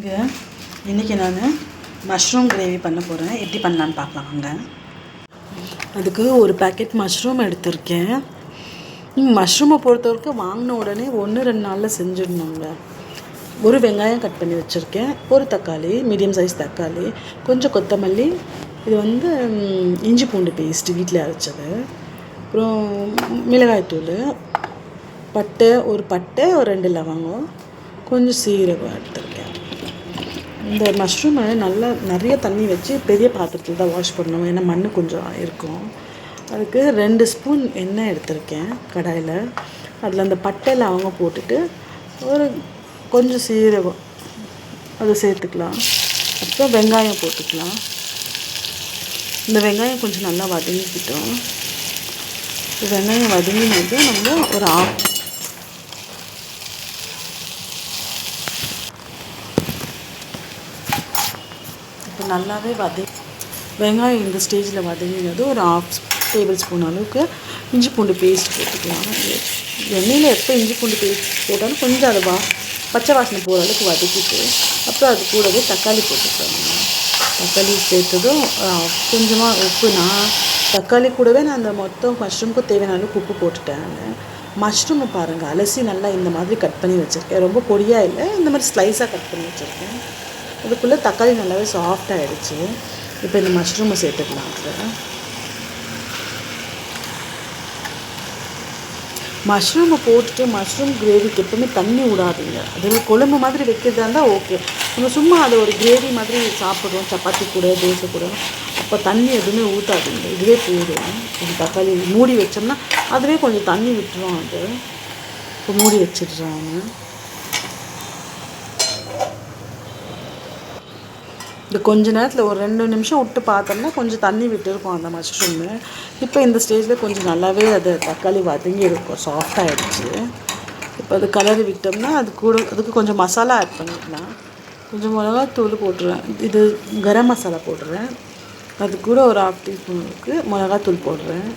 இங்கே இன்றைக்கி நான் மஷ்ரூம் கிரேவி பண்ண போகிறேன். எப்படி பண்ணலான்னு பார்க்கலாங்க. அதுக்கு ஒரு பேக்கெட் மஷ்ரூம் எடுத்திருக்கேன். மஷ்ரூமை பொறுத்தவரைக்கும் வாங்கின உடனே 1-2 நாளில் செஞ்சிடணுங்க. ஒரு வெங்காயம் கட் பண்ணி வச்சுருக்கேன், ஒரு தக்காளி, மீடியம் சைஸ் தக்காளி, கொஞ்சம் கொத்தமல்லி, இது இஞ்சி பூண்டு பேஸ்ட்டு வீட்டில் அரைச்சது, அப்புறம் மிளகாய்த்தூள், ஒரு பட்டை, ஒரு 2 லவங்கம், கொஞ்சம் சீரகம் எடுத்துருக்கேன். இந்த மஷ்ரூமை நல்லா நிறைய தண்ணி வச்சு பெரிய பாத்திரத்தில் தான் வாஷ் பண்ணணும், ஏன்னா மண் கொஞ்சம் இருக்கும். அதுக்கு 2 ஸ்பூன் எண்ணெய் எடுத்திருக்கேன் கடாயில். அதில் அந்த பட்டை லவங்கம் போட்டுட்டு கொஞ்சம் சீரகம் அதை சேர்த்துக்கலாம். அப்புறம் வெங்காயம் போட்டுக்கலாம். இந்த வெங்காயம் கொஞ்சம் நல்லா வதங்கிக்கிட்டோம். வெங்காயம் வதங்கினது நம்ம ஒரு இப்போ நல்லாவே வெங்காயம் இந்த ஸ்டேஜில் வதங்கினது ஒரு 1/2 டேபிள் ஸ்பூன் அளவுக்கு இஞ்சி பூண்டு பேஸ்ட் போட்டுக்கலாம். எண்ணெயில் எப்போ இஞ்சி பூண்டு பேஸ்ட் போட்டாலும் கொஞ்சம் அதை பச்சை வாசனை போகிற அளவுக்கு வதக்கிட்டு, அப்புறம் அது கூடவே தக்காளி போட்டுக்கலாம். தக்காளி சேர்த்ததும் கொஞ்சமாக உப்பு, தக்காளி கூடவே நான் அந்த மொத்தம் மஷ்ரூமுக்கு தேவையான அளவுக்கு உப்பு போட்டுட்டேன். மஷ்ரூமை பாருங்கள், அலசி நல்லா இந்த மாதிரி கட் பண்ணி வச்சுருக்கேன். ரொம்ப பொடியாக இல்லை, இந்த மாதிரி ஸ்லைஸாக கட் பண்ணி வச்சுருக்கேன். அதுக்குள்ளே தக்காளி நல்லாவே சாஃப்டாகிடுச்சு. இப்போ இந்த மஷ்ரூமை சேர்த்துக்கலாம். மஷ்ரூமை போட்டுட்டு மஷ்ரூம் கிரேவிக்கு எப்பவுமே தண்ணி விடாதீங்க. அது குழம்பு மாதிரி வைக்கிறதா இருந்தால் ஓகே. நம்ம சும்மா அதை ஒரு கிரேவி மாதிரி சாப்பிட்றோம், சப்பாத்தி கூட தோசை கூட, அப்போ தண்ணி எதுவுமே ஊற்றாதீங்க. இதுவே போதும். கொஞ்சம் தக்காளி மூடி வச்சோம்னா அதுவே கொஞ்சம் தண்ணி விட்டுரும். அது இப்போ மூடி வச்சிடுறாங்க. இந்த கொஞ்ச நேரத்தில் ஒரு 2 நிமிஷம் விட்டு பார்த்தோம்னா கொஞ்சம் தண்ணி விட்டுருக்கும் அந்த மஷ்ரூமு. இப்போ இந்த ஸ்டேஜில் கொஞ்சம் நல்லாவே அது தக்காளி வதங்கி இருக்கும், சாஃப்டாகிடுச்சு. இப்போ அது கலரி விட்டோம்னா அதுக்கு கொஞ்சம் மசாலா ஆட் பண்ணிக்கலாம். கொஞ்சம் மிளகாத்தூள் போட்டுருவேன், இது கரம் மசாலா போடுறேன். அது கூட ஒரு 1/2 டீஸ்பூனுக்கு மிளகாத்தூள் போடுறேன்.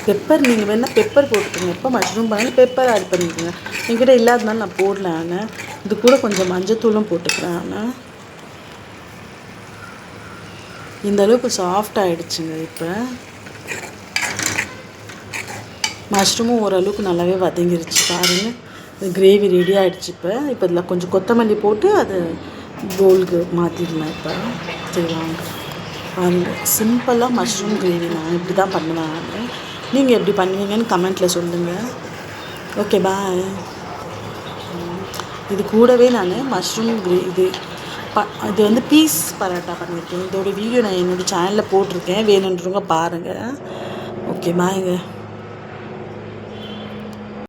பெப்பர் நீங்கள் வேணால் பெப்பர் போட்டுக்கோங்க. எப்போ மஷ்ரூம் பண்ணாலும் பெப்பர் ஆட் பண்ணிக்கோங்க. என்கிட்ட இல்லாதனால நான் போடல. ஆனால் இது கூட கொஞ்சம் மஞ்சத்தூளும் போட்டுக்கிறேன். ஆனால் இந்த அளவுக்கு சாஃப்டாகிடுச்சுங்க. இப்போ மஷ்ரூமும் ஓரளவுக்கு நல்லாவே வதங்கிருச்சு பாருங்கள். இது கிரேவி ரெடி ஆகிடுச்சு. இப்போ இதில் கொஞ்சம் கொத்தமல்லி போட்டு அது போலுக்கு மாற்றிடலாம். இப்போ சரி வாங்க பாருங்கள், சிம்பிளாக மஷ்ரூம் கிரேவி நான் இப்படி தான் பண்ணுவேன். நீங்கள் எப்படி பண்ணுவீங்கன்னு கமெண்ட்டில் சொல்லுங்கள். ஓகே, பாய். இது கூடவே நான் மஷ்ரூம் இது பீஸ் பரோட்டா பண்ணியிருக்கேன். இதோட வீடியோ நான் என்னோடய சேனலில் போட்டிருக்கேன், வேணுன்றவங்க பாருங்கள். ஓகே, பாய்ங்க.